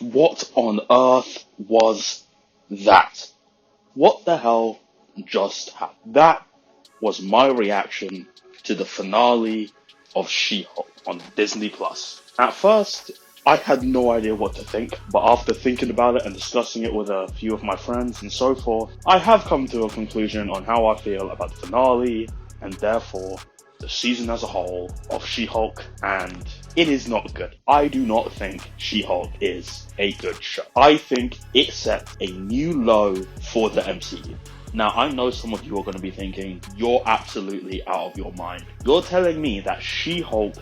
What on earth was that? What the hell just happened? That was my reaction to the finale of She-Hulk on Disney Plus. At first, I had no idea what to think, but after thinking about it and discussing it with a few of my friends and so forth, I have come to a conclusion on how I feel about the finale and therefore the season as a whole of She-Hulk, and it is not good. I do not think She-Hulk is a good show. I think it set a new low for the MCU. Now, I know some of you are going to be thinking, you're absolutely out of your mind. You're telling me that She-Hulk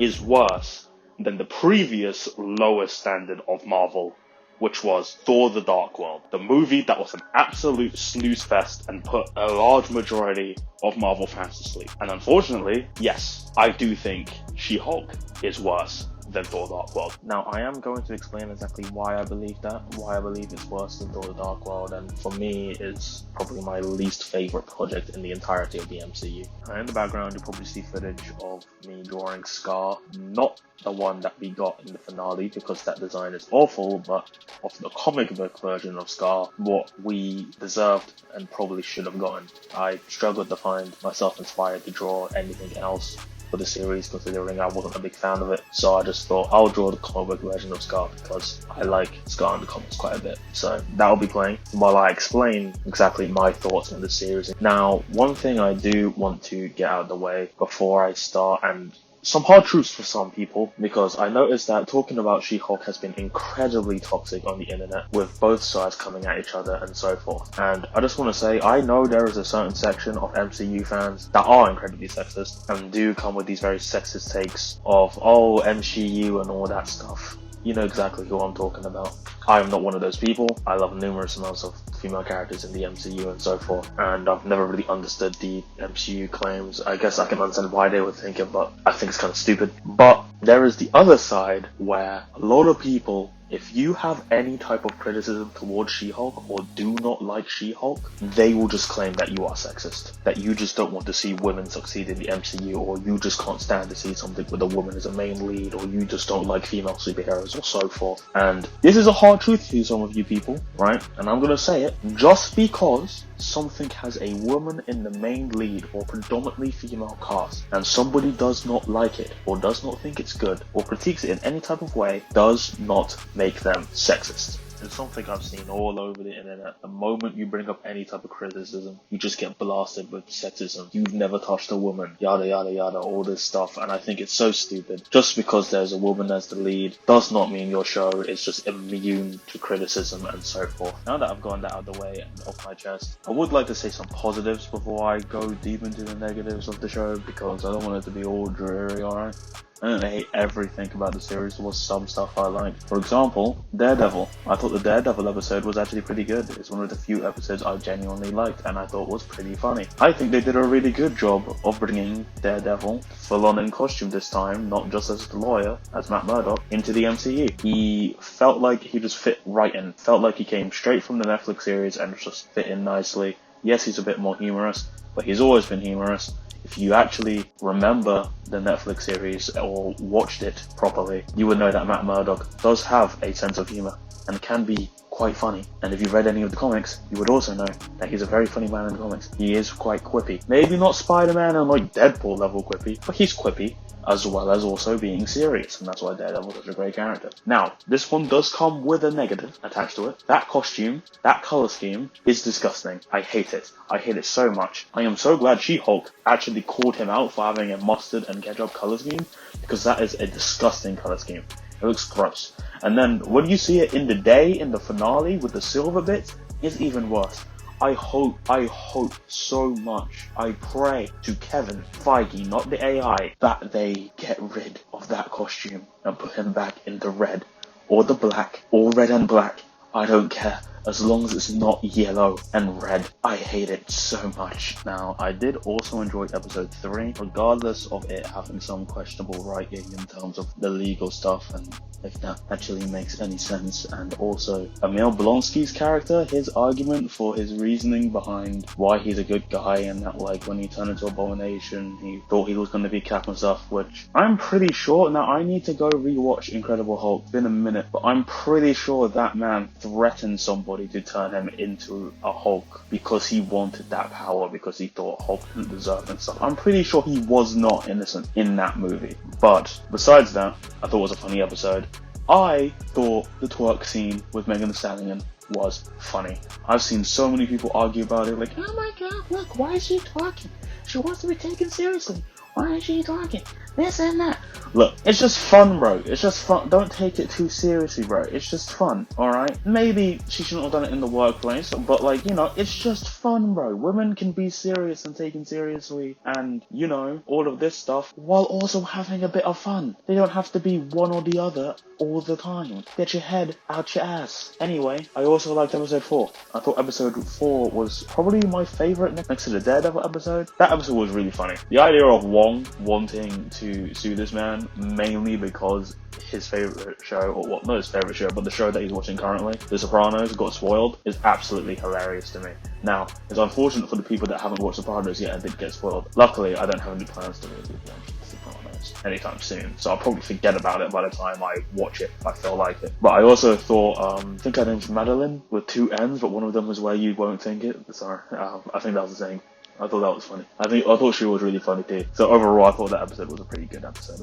is worse than the previous lowest standard of Marvel, which was Thor the Dark World, the movie that was an absolute snooze fest and put a large majority of Marvel fans to sleep. And unfortunately, yes, I do think She-Hulk is worse than Thor Dark World. Now, I am going to explain exactly why I believe that, why I believe it's worse than Thor the Dark World, and for me, it's probably my least favourite project in the entirety of the MCU. In the background, you'll probably see footage of me drawing Scar, not the one that we got in the finale, because that design is awful, but of the comic book version of Scar, what we deserved and probably should have gotten. I struggled to find myself inspired to draw anything else for the series, considering I wasn't a big fan of it. So I just thought I'll draw the comic book version of Scar because I like Scar in the comics quite a bit. So that'll be playing while I explain exactly my thoughts on the series. Now, one thing I do want to get out of the way before I start, and some hard truths for some people, because I noticed that talking about She-Hulk has been incredibly toxic on the internet, with both sides coming at each other and so forth. And I just want to say, I know there is a certain section of MCU fans that are incredibly sexist and do come with these very sexist takes of, oh, MCU and all that stuff. You know exactly who I'm talking about. I am not one of those people. I love numerous amounts of female characters in the MCU and so forth, and I've never really understood the MCU claims. I guess I can understand why they would think it, but I think it's kind of stupid. But there is the other side where a lot of people, if you have any type of criticism towards She-Hulk or do not like She-Hulk, they will just claim that you are sexist, that you just don't want to see women succeed in the MCU, or you just can't stand to see something with a woman as a main lead, or you just don't like female superheroes or so forth. And this is a hard truth to some of you people, right? And I'm gonna say it, just because something has a woman in the main lead or predominantly female cast and somebody does not like it or does not think it's good or critiques it in any type of way does not make them sexist. It's something I've seen all over the internet. The moment you bring up any type of criticism, you just get blasted with sexism. You've never touched a woman, yada yada yada, all this stuff, and I think it's so stupid. Just because there's a woman as the lead does not mean your show is just immune to criticism and so forth. Now that I've gotten that out of the way and off my chest, I would like to say some positives before I go deep into the negatives of the show, because I don't want it to be all dreary, alright? I didn't hate everything about the series. There was some stuff I liked. For example, Daredevil. I thought the Daredevil episode was actually pretty good. It's one of the few episodes I genuinely liked and I thought was pretty funny. I think they did a really good job of bringing Daredevil full on in costume this time, not just as the lawyer, as Matt Murdock, into the MCU. He felt like he just fit right in. Felt like he came straight from the Netflix series and just fit in nicely. Yes, he's a bit more humorous, but he's always been humorous. If you actually remember the Netflix series or watched it properly, you would know that Matt Murdock does have a sense of humor and can be quite funny. And if you've read any of the comics, you would also know that he's a very funny man in the comics. He is quite quippy. Maybe not Spider-Man and like Deadpool level quippy, but he's quippy, as well as also being serious, and that's why Daredevil's such a great character. Now, this one does come with a negative attached to it. That costume, that colour scheme, is disgusting. I hate it. I hate it so much. I am so glad She-Hulk actually called him out for having a mustard and ketchup colour scheme, because that is a disgusting colour scheme. It looks gross. And then, when you see it in the finale with the silver bits, it's even worse. I hope so much, I pray to Kevin Feige, not the AI, that they get rid of that costume and put him back in the red, or the black, or red and black, I don't care. as long as it's not yellow and red. I hate it so much. Now, I did also enjoy episode 3, regardless of it having some questionable writing in terms of the legal stuff and if that actually makes any sense. And also, Emil Blonsky's character, his argument for his reasoning behind why he's a good guy and that, like, when he turned into Abomination, he thought he was going to be Cap and stuff, which I'm pretty sure, now I need to go rewatch Incredible Hulk, it's been a minute, but I'm pretty sure that man threatened somebody to turn him into a Hulk because he wanted that power, because he thought Hulk didn't deserve it and stuff. I'm pretty sure he was not innocent in that movie. But besides that, I thought it was a funny episode. I thought the twerk scene with Megan Thee Stallion was funny. I've seen so many people argue about it, like, oh my god, look, why is she twerking? She wants to be taken seriously. Why is she talking? This and that. Look, it's just fun, bro. It's just fun. Don't take it too seriously, bro. It's just fun, alright? Maybe she shouldn't have done it in the workplace, but, like, you know, it's just fun, bro. Women can be serious and taken seriously and, you know, all of this stuff while also having a bit of fun. They don't have to be one or the other all the time. Get your head out your ass. Anyway, I also liked episode 4. I thought episode 4 was probably my favorite next to the Daredevil episode. That episode was really funny. The idea of Wong wanting to sue this man mainly because his favorite show, or what, not his favorite show, but the show that he's watching currently, The Sopranos, got spoiled, is absolutely hilarious to me. Now, it's unfortunate for the people that haven't watched Sopranos yet and did get spoiled. Luckily, I don't have any plans to really watch Sopranos anytime soon, so I'll probably forget about it by the time I watch it, if I feel like it. But I also thought, I think her name's Madeline, with 2 N's, but one of them is where you won't think it. Sorry, I think that was the thing. I thought that was funny. I thought she was really funny too. So overall, I thought that episode was a pretty good episode.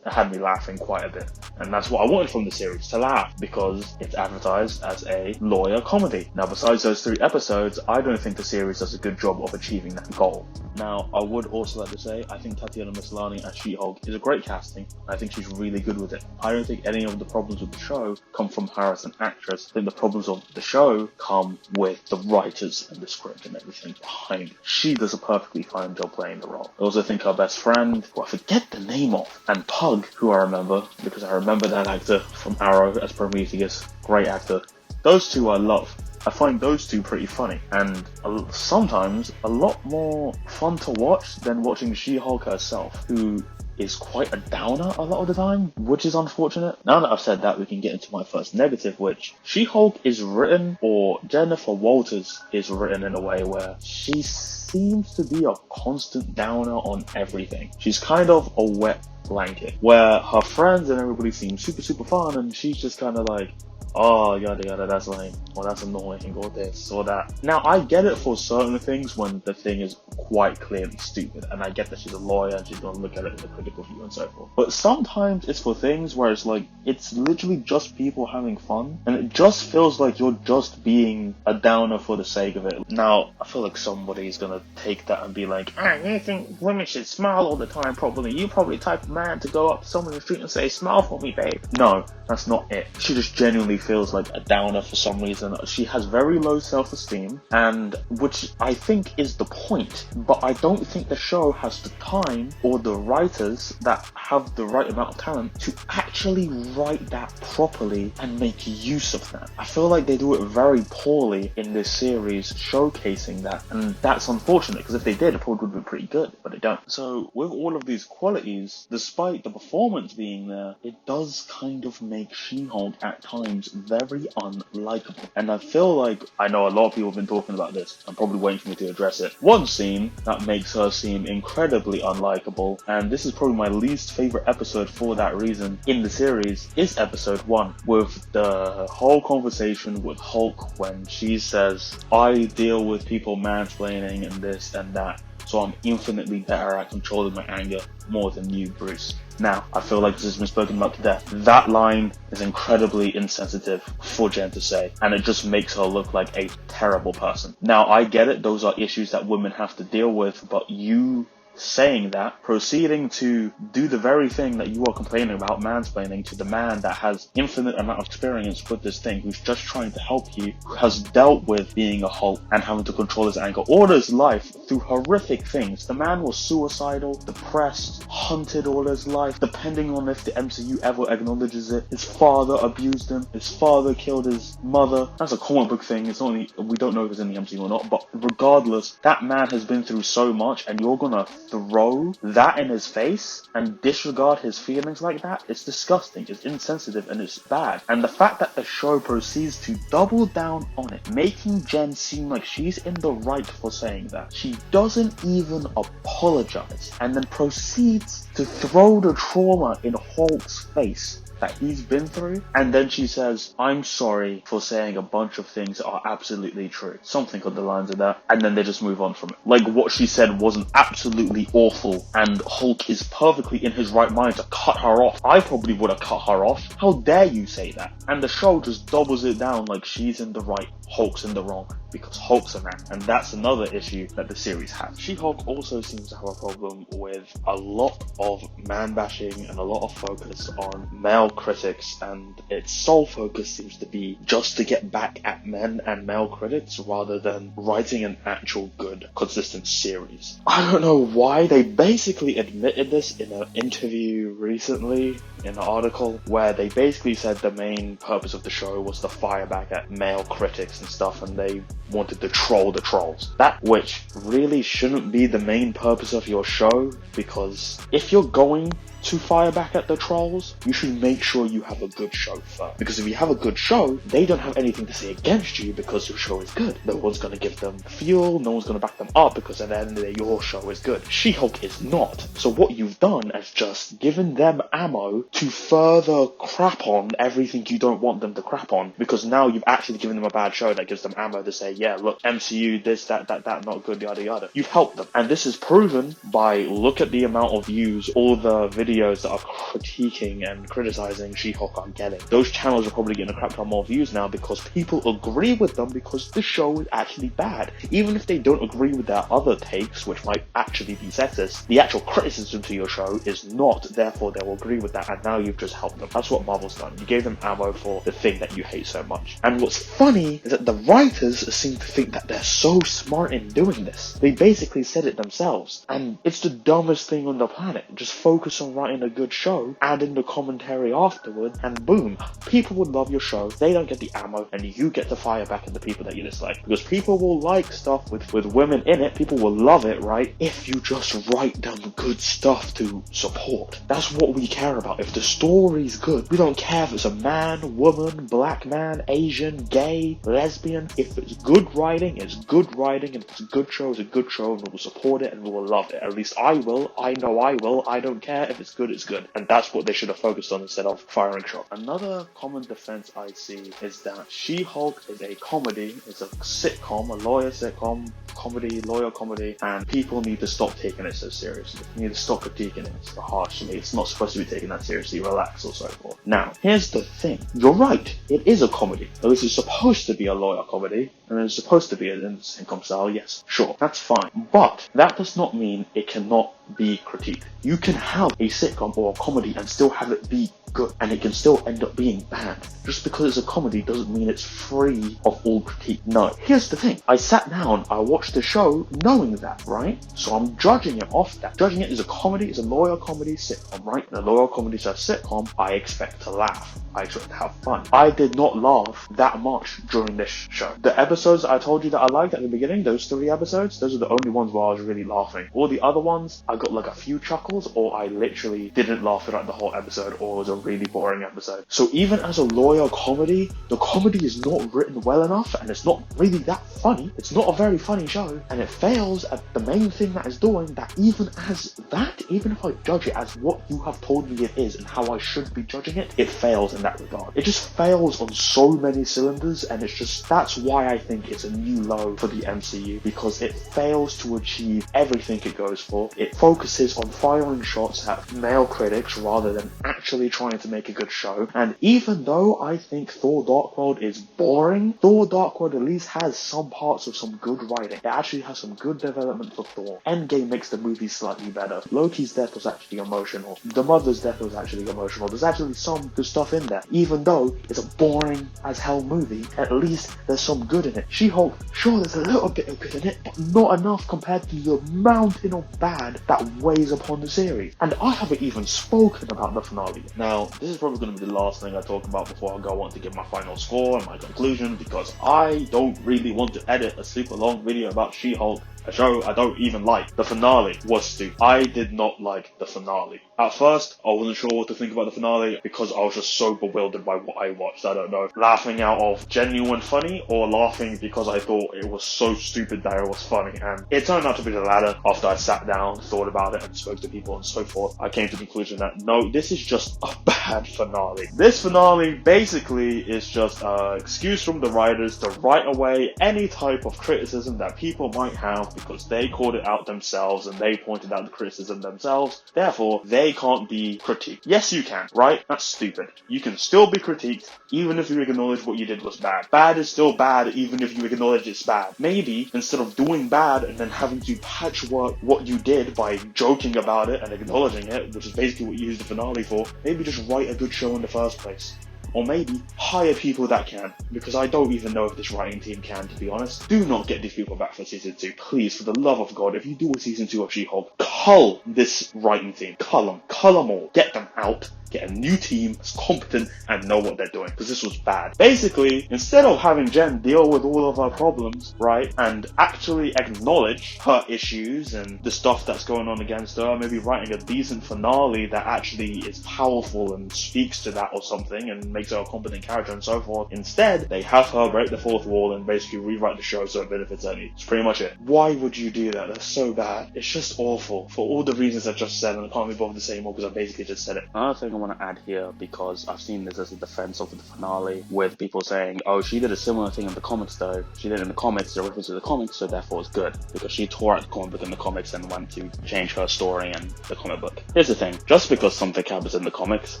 It had me laughing quite a bit. And that's what I wanted from the series, to laugh, because it's advertised as a lawyer comedy. Now, besides those 3 episodes, I don't think the series does a good job of achieving that goal. Now, I would also like to say, I think Tatiana Maslany as She-Hulk is a great casting. I think she's really good with it. I don't think any of the problems with the show come from her as an actress. I think the problems of the show come with the writers and the script and everything behind it. She does a perfectly fine job playing the role. I also think her best friend, who I forget the name of, and Pug, who I remember, because I remember that actor from Arrow as Prometheus, great actor. Those 2 I love. I find those 2 pretty funny, and sometimes a lot more fun to watch than watching She-Hulk herself, who is quite a downer a lot of the time, which is unfortunate. Now that I've said that, we can get into my first negative, which She-Hulk is written, or Jennifer Walters is written in a way where she seems to be a constant downer on everything. She's kind of a wet blanket, where her friends and everybody seem super fun, and she's just kind of like, oh, yada yada, that's lame, or that's annoying, or this, or that. Now, I get it for certain things when the thing is quite clearly stupid, and I get that she's a lawyer and she's gonna look at it with a critical view and so forth. But sometimes it's for things where it's like, it's literally just people having fun, and it just feels like you're just being a downer for the sake of it. Now, I feel like somebody's gonna take that and be like, you think women should smile all the time probably? You probably type of man to go up to someone in the street and say, smile for me, babe. No, that's not it. She just genuinely feels like a downer for some reason. She has very low self-esteem, and which I think is the point, but I don't think the show has the time or the writers that have the right amount of talent to actually write that properly and make use of that. I feel like they do it very poorly in this series, showcasing that, and that's unfortunate, because if they did, it probably would be pretty good, but they don't. So with all of these qualities, despite the performance being there, it does kind of make She-Hulk at times very unlikable. And I feel like, I know a lot of people have been talking about this, I'm probably waiting for me to address it. One scene that makes her seem incredibly unlikable, and this is probably my least favorite episode for that reason in the series, is episode 1, with the whole conversation with Hulk when she says, I deal with people mansplaining and this and that, so I'm infinitely better at controlling my anger more than you, Bruce. Now, I feel like this has been spoken about to death. That line is incredibly insensitive for Jen to say, and it just makes her look like a terrible person. Now, I get it, those are issues that women have to deal with, but you saying that, proceeding to do the very thing that you are complaining about, mansplaining to the man that has infinite amount of experience with this thing, who's just trying to help you, who has dealt with being a Hulk and having to control his anger all his life through horrific things. The man was suicidal, depressed, hunted all his life, depending on if the MCU ever acknowledges it. His father abused him, his father killed his mother. That's a comic book thing, it's only, we don't know if it's in the MCU or not, but regardless, that man has been through so much, and you're gonna throw that in his face and disregard his feelings like that? It's disgusting, it's insensitive, and it's bad. And the fact that the show proceeds to double down on it, making Jen seem like she's in the right for saying that. She doesn't even apologize, and then proceeds to throw the trauma in Hulk's face that he's been through, and then she says, I'm sorry for saying a bunch of things that are absolutely true. Something on the lines of that, and then they just move on from it. Like what she said wasn't absolutely awful, and Hulk is perfectly in his right mind to cut her off. I probably would have cut her off. How dare you say that? And the show just doubles it down like she's in the right, Hulk's in the wrong, because Hulk's a man. And that's another issue that the series has. She-Hulk also seems to have a problem with a lot of man bashing and a lot of focus on male critics, and its sole focus seems to be just to get back at men and male critics rather than writing an actual good, consistent series. I don't know why. They basically admitted this in an interview recently, in an article, where they basically said the main purpose of the show was to fire back at male critics and stuff, and they wanted to troll the trolls. That which really shouldn't be the main purpose of your show, because if you're going to fire back at the trolls, you should make sure you have a good show first. Because if you have a good show, they don't have anything to say against you because your show is good. No one's going to give them fuel, no one's going to back them up, because at the end of the day, your show is good. She-Hulk is not. So what you've done is just given them ammo to further crap on everything you don't want them to crap on, because now you've actually given them a bad show that gives them ammo to say, yeah, look, MCU, this, that, not good, yada, yada. You've helped them. And this is proven by, look at the amount of views all the videos that are critiquing and criticizing She-Hulk are getting. Those channels are probably getting a crap ton more views now because people agree with them, because the show is actually bad. Even if they don't agree with their other takes, which might actually be sexist, the actual criticism to your show is not, therefore they will agree with that, and now you've just helped them. That's what Marvel's done. You gave them ammo for the thing that you hate so much. And what's funny is that the writers seem to think that they're so smart in doing this. They basically said it themselves, and it's the dumbest thing on the planet. Just focus on writing a good show, add in the commentary afterward, and boom, people would love your show. They don't get the ammo, and you get to fire back at the people that you dislike. Because people will like stuff with women in it, people will love it, right? If you just write them good stuff to support. That's what we care about. If the story's good, we don't care if it's a man, woman, black man, Asian, gay, lesbian. If it's good writing, it's good writing, and if it's a good show, it's a good show, and we will support it and we will love it. At least I will. I know I will. I don't care. If it's good, it's good. And that's what they should have focused on instead of firing shots. Another common defense I see is that She-Hulk is a comedy, it's a sitcom, a lawyer sitcom, comedy, lawyer comedy, and people need to stop taking it so seriously. You need to stop critiquing it so harshly. It's not supposed to be taken that seriously, relax or so forth. Now, here's the thing. You're right, it is a comedy. At least it's supposed to be a lawyer comedy, and it's supposed to be in the sitcom style, yes, sure, that's fine. But that does not mean it cannot be critiqued. You can have a sitcom or a comedy and still have it be good, and it can still end up being bad. Just because it's a comedy doesn't mean it's free of all critique. No. Here's the thing. I sat down, I watched the show knowing that, right? So I'm judging it off that. Judging it as a comedy, as a lawyer comedy sitcom, right? And a lawyer comedy is a sitcom, I expect to laugh. I expect to have fun. I did not laugh that much during this show. The episodes I told you that I liked at the beginning, those 3 episodes, those are the only ones where I was really laughing. All the other ones, I got like a few chuckles, or I literally didn't laugh throughout the whole episode, or it was a really boring episode. So even as a lawyer comedy, the comedy is not written well enough, and it's not really that funny. It's not a very funny show, and it fails at the main thing that it's doing, that even as that, even if I judge it as what you have told me it is and how I should be judging it, it fails in that regard. It just fails on so many cylinders, and it's just, that's why I think think it's a new low for the MCU because it fails to achieve everything it goes for. It focuses on firing shots at male critics rather than actually trying to make a good show. And even though I think Thor Dark World is boring, Thor Dark World at least has some parts of some good writing. It actually has some good development for Thor. Endgame makes the movie slightly better. Loki's death was actually emotional. The mother's death was actually emotional. There's actually some good stuff in there. Even though it's a boring as hell movie, at least there's some good in it. She-Hulk, sure, there's a little bit of good in it, but not enough compared to the mountain of bad that weighs upon the series. And I haven't even spoken about the finale. Now, this is probably going to be the last thing I talk about before I go on to give my final score and my conclusion, because I don't really want to edit a super long video about She-Hulk, a show I don't even like. The finale was stupid. I did not like the finale. At first, I wasn't sure what to think about the finale because I was just so bewildered by what I watched. I don't know. Laughing out of genuine funny or laughing because I thought it was so stupid that it was funny. And it turned out to be the latter. After I sat down, thought about it and spoke to people and so forth, I came to the conclusion that no, this is just a bad finale. This finale basically is just an excuse from the writers to write away any type of criticism that people might have because they called it out themselves and they pointed out the criticism themselves. Therefore, they can't be critiqued. Yes, you can, right? That's stupid. You can still be critiqued even if you acknowledge what you did was bad. Bad is still bad even if you acknowledge it's bad. Maybe instead of doing bad and then having to patchwork what you did by joking about it and acknowledging it, which is basically what you used the finale for, maybe just write a good show in the first place. Or maybe hire people that can, because I don't even know if this writing team can, to be honest. Do not get these people back for season 2. Please, for the love of God, if you do a season 2 of She-Hulk, cull this writing team. Cull them all. Get them out. Get a new team that's competent and know what they're doing, because this was bad. Basically, instead of having Jen deal with all of her problems, right, and actually acknowledge her issues and the stuff that's going on against her, maybe writing a decent finale that actually is powerful and speaks to that or something and makes her a competent character and so forth. Instead, they have her break the fourth wall and basically rewrite the show so it benefits Annie. It's pretty much it. Why would you do that? That's so bad. It's just awful. For all the reasons I just said, and I can't be bothered to say more because I basically just said it. Another thing I want to add here, because I've seen this as a defense of the finale, with people saying, oh, she did a similar thing in the comics though. She did it in the comics, a reference to the comics, so therefore it's good, because she tore out the comic book in the comics and went to change her story and the comic book. Here's the thing, just because something happens in the comics,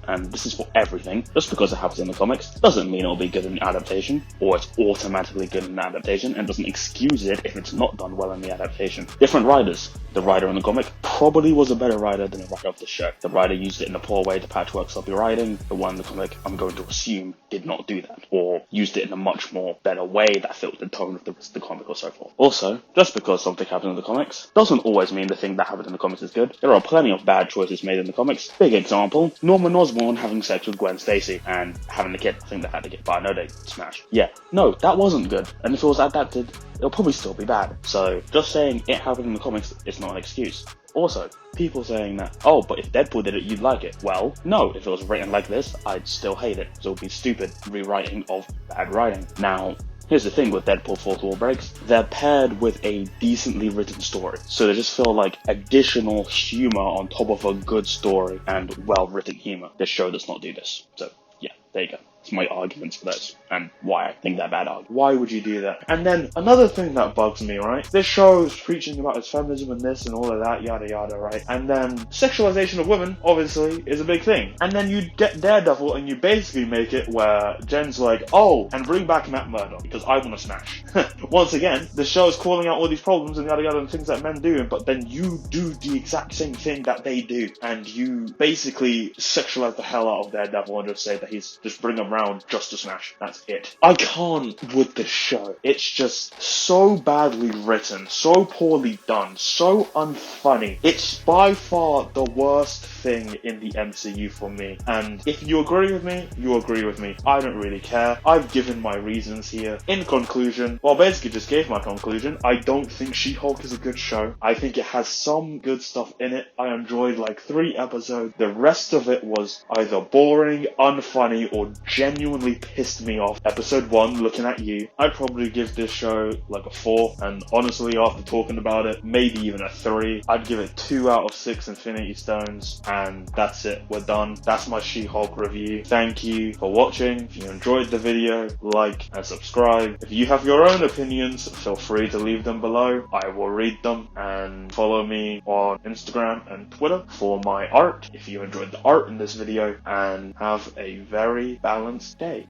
and this is for everything, just because it happens in the comics, doesn't mean it'll be good in the adaptation, or it's automatically good in the adaptation, and doesn't excuse it if it's not done well in the adaptation. Different writers. The writer in the comic probably was a better writer than the writer of the show. The writer used it in a poor way to patchwork sloppy writing. The one in the comic, I'm going to assume, did not do that, or used it in a much more better way that fit the tone of the rest of the comic or so forth. Also, just because something happened in the comics doesn't always mean the thing that happened in the comics is good. There are plenty of bad choices made in the comics. Big example, Norman Osborn having sex with Gwen Stacy and having a kid. I think they had a kid, but I know they smashed. Yeah, no, that wasn't good. And if it was adapted, it'll probably still be bad. So, just saying it happened in the comics is not an excuse. Also, people saying that, oh, but if Deadpool did it, you'd like it. Well, no, if it was written like this, I'd still hate it. So it would be stupid rewriting of bad writing. Now, here's the thing with Deadpool Fourth Wall Breaks. They're paired with a decently written story. So they just feel like additional humor on top of a good story and well-written humor. This show does not do this. So, yeah, there you go. It's my arguments for this, and why I think they're bad arguments. Why would you do that? And then, another thing that bugs me, right? This show is preaching about its feminism and this and all of that, yada yada, right? And then, sexualization of women, obviously, is a big thing. And then you get Daredevil and you basically make it where Jen's like, oh, and bring back Matt Murdock, because I want to smash. Once again, the show is calling out all these problems and yada yada and things that men do, but then you do the exact same thing that they do. And you basically sexualize the hell out of Daredevil and just say that he's just bring him around just to smash. That's it. I can't with this show. It's just so badly written, so poorly done, so unfunny. It's by far the worst thing in the MCU for me. And if you agree with me, you agree with me. I don't really care. I've given my reasons here. In conclusion, well, basically just gave my conclusion. I don't think She-Hulk is a good show. I think it has some good stuff in it. I enjoyed like 3 episodes. The rest of it was either boring, unfunny, or genuinely pissed me off. Episode 1, Looking at You, I'd probably give this show like a 4, and honestly after talking about it, maybe even a 3. I'd give it 2 out of 6 Infinity Stones, and that's it, we're done. That's my She-Hulk review. Thank you for watching. If you enjoyed the video, like and subscribe. If you have your own opinions, feel free to leave them below. I will read them, and follow me on Instagram and Twitter for my art if you enjoyed the art in this video, and have a very balanced day.